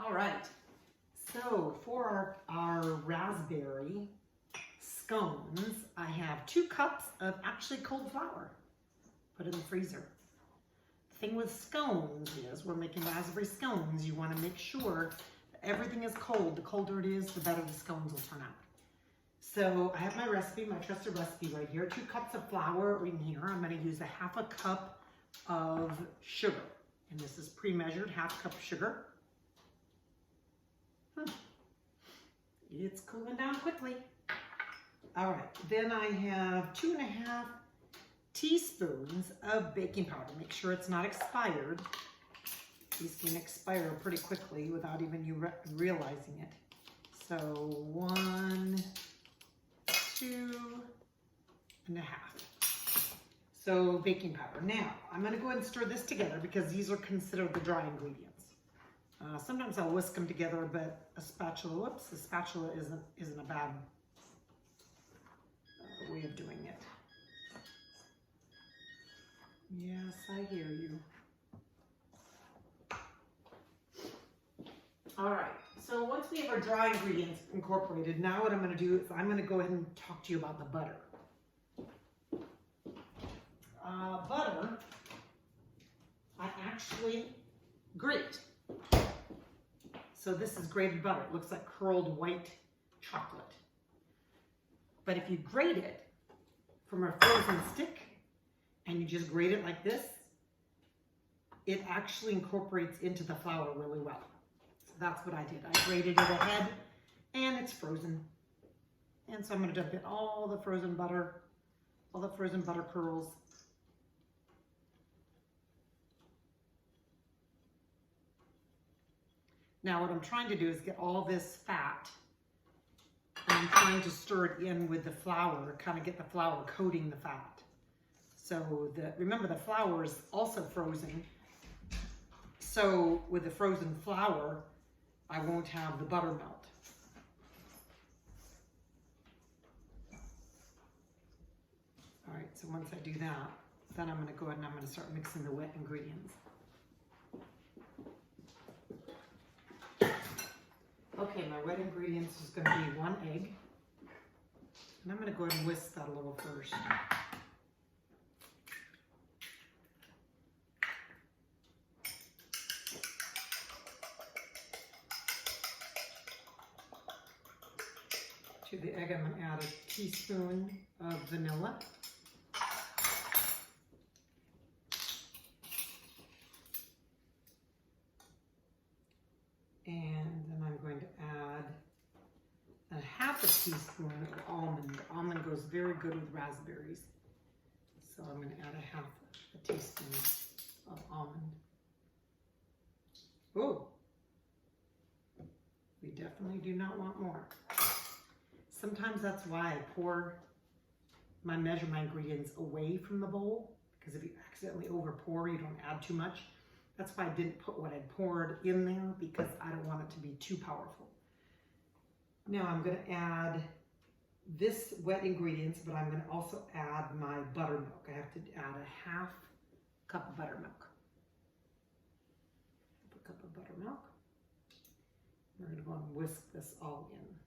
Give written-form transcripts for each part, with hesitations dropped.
All right, so for our raspberry scones, I have 2 cups of actually cold flour. Put in the freezer. The thing with scones is we're making raspberry scones. You want to make sure that everything is cold. The colder it is, the better the scones will turn out. So I have my recipe, my trusted recipe right here. 2 cups of flour in here. I'm going to use a 1/2 cup of sugar. And this is pre-measured, 1/2 cup of sugar. It's cooling down quickly. All right, then I have 2.5 teaspoons of baking powder. Make sure it's not expired. These can expire pretty quickly without even you realizing it. So 1, 2.5. So baking powder. Now, I'm gonna go ahead and stir this together because these are considered the dry ingredients. Sometimes I'll whisk them together, but a spatula isn't a bad way of doing it. Yes, I hear you. All right, so once we have our dry ingredients incorporated, now what I'm gonna do is I'm gonna go ahead and talk to you about the butter. Butter, I actually grate. So this is grated butter. It looks like curled white chocolate. But if you grate it from a frozen stick and you just grate it like this, it actually incorporates into the flour really well. So that's what I did. I grated it ahead and it's frozen. And so I'm going to dump in all the frozen butter pearls. Now what I'm trying to do is get all this fat, and I'm trying to stir it in with the flour, kind of get the flour coating the fat. So remember the flour is also frozen. So with the frozen flour, I won't have the butter melt. All right, so once I do that, then I'm going to go ahead and I'm going to start mixing the wet ingredients. Okay, my wet ingredients is going to be 1 egg. And I'm going to go ahead and whisk that a little first. To the egg, I'm going to add a teaspoon of vanilla. And then I'm going to add a 1/2 teaspoon of almond. Almond goes very good with raspberries. So I'm going to add a 1/2 teaspoon of almond. Oh, we definitely do not want more. Sometimes that's why I measure my ingredients away from the bowl, because if you accidentally over pour, you don't add too much. That's why I didn't put what I poured in there, because I don't want it to be too powerful. Now I'm going to add this wet ingredients, but I'm going to also add my buttermilk. I have to add a 1/2 cup of buttermilk. 1/2 cup of buttermilk. We're going to go and whisk this all in.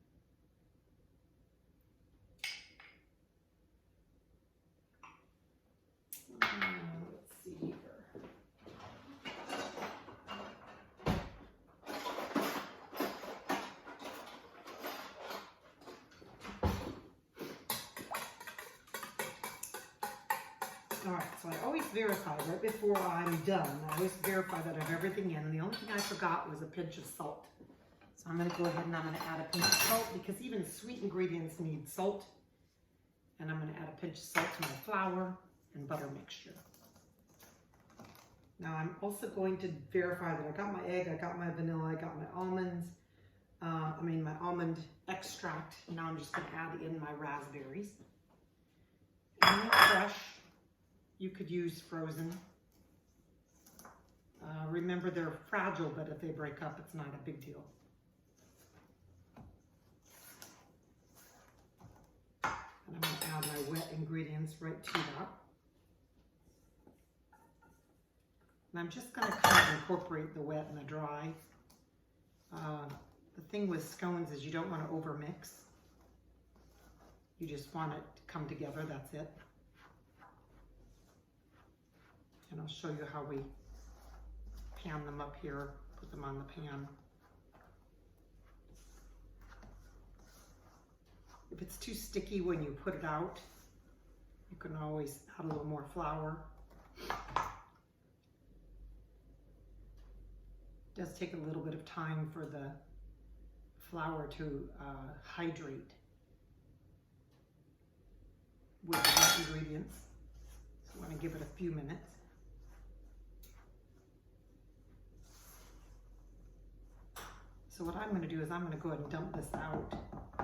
Let's see here. All right, so I always verify right before I'm done. I always verify that I have everything in. And the only thing I forgot was a pinch of salt. So I'm going to go ahead and I'm going to add a pinch of salt, because even sweet ingredients need salt. And I'm going to add a pinch of salt to my flour and butter mixture. Now I'm also going to verify that I got my egg, I got my vanilla, I got my almonds, my almond extract. Now I'm just going to add in my raspberries. And they're fresh. You could use frozen. Remember, they're fragile, but if they break up, it's not a big deal. And I'm going to add my wet ingredients right to that. And I'm just going to kind of incorporate the wet and the dry. thing with scones is you don't want to overmix. You just want it to come together, that's it. And I'll show you how we pan them up here, put them on the pan. If it's too sticky when you put it out, you can always add a little more flour. It does take a little bit of time for the flour to hydrate with the wet ingredients. So I want to give it a few minutes. So what I'm going to do is I'm going to go ahead and dump this out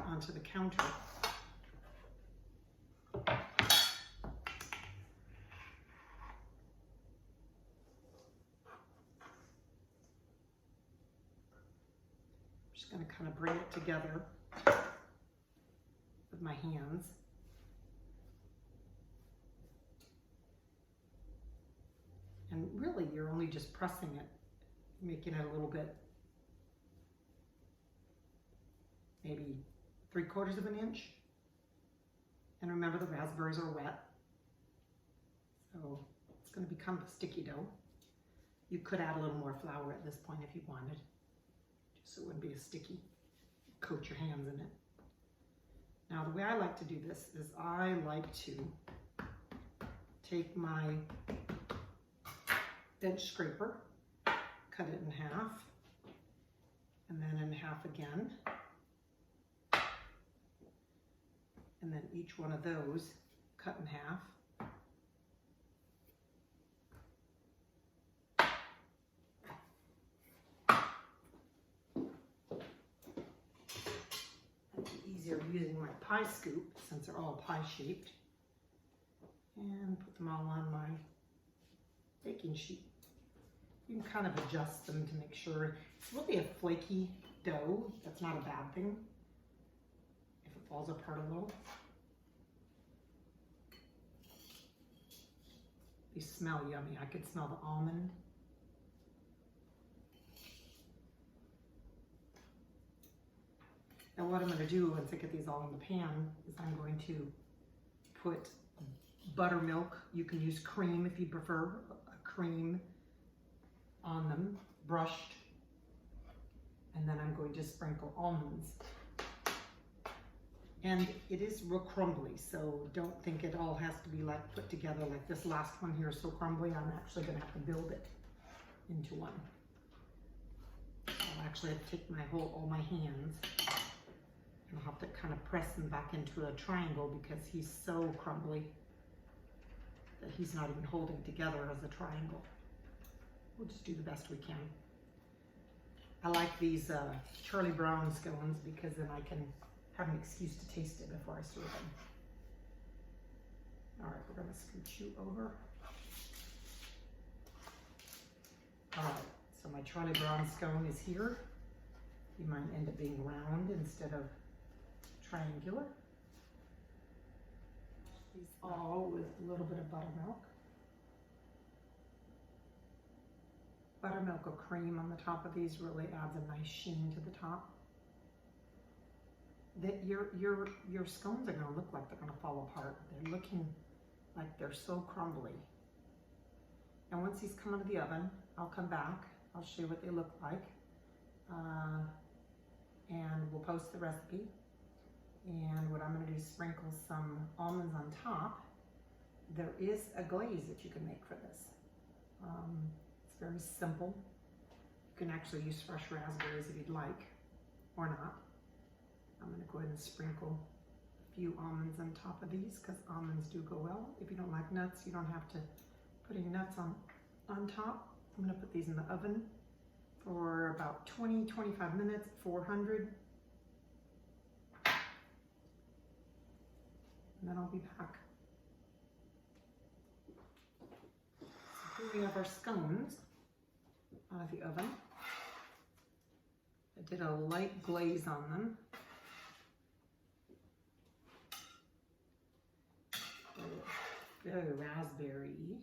onto the counter. Just going to kind of bring it together with my hands. And really, you're only just pressing it, making it a little bit, maybe 3/4 of an inch. And remember, the raspberries are wet, so it's going to become a sticky dough. You could add a little more flour at this point if you wanted, just so it wouldn't be as sticky. Coat your hands in it. Now, the way I like to do this is I like to take my bench scraper, cut it in half, and then in half again. And then each one of those cut in half. That'd be easier using my pie scoop since they're all pie shaped. And put them all on my baking sheet. You can kind of adjust them to make sure it's really a flaky dough. That's not a bad thing. Falls apart a little. These smell yummy. I could smell the almond. Now what I'm going to do once I get these all in the pan is I'm going to put buttermilk. You can use cream if you prefer a cream on them, brushed. And then I'm going to sprinkle almonds. And it is real crumbly, so don't think it all has to be like put together like this last one here is so crumbly. I'm actually going to have to build it into one. I'll actually have to take all my hands, and I'll have to kind of press them back into a triangle because he's so crumbly that he's not even holding together as a triangle. We'll just do the best we can. I like these Charlie Brown scones because then I can have an excuse to taste it before I serve them. All right, we're going to scooch you over. All right, so my Charlie Brown scone is here. You might end up being round instead of triangular. These all with a little bit of buttermilk. Buttermilk or cream on the top of these really adds a nice sheen to the top. That your scones are going to look like they're going to fall apart. They're looking like they're so crumbly. And once these come out of the oven, I'll come back. I'll show you what they look like. And we'll post the recipe. And what I'm going to do is sprinkle some almonds on top. There is a glaze that you can make for this. It's very simple. You can actually use fresh raspberries if you'd like, or not. I'm going to go ahead and sprinkle a few almonds on top of these because almonds do go well. If you don't like nuts, you don't have to put any nuts on top. I'm going to put these in the oven for about 20-25 minutes, 400. And then I'll be back. So here we have our scones out of the oven. I did a light glaze on them. Very raspberry.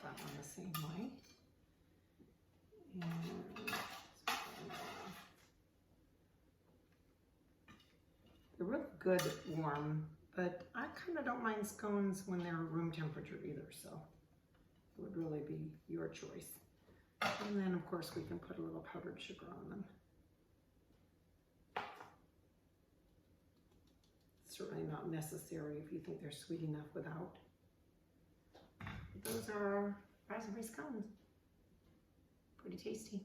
That one the same way. And They're really good warm, but I kind of don't mind scones when they're room temperature either, so it would really be your choice. And then, of course, we can put a little powdered sugar on them. Certainly not necessary if you think they're sweet enough without. Those are our raspberry scones. Pretty tasty.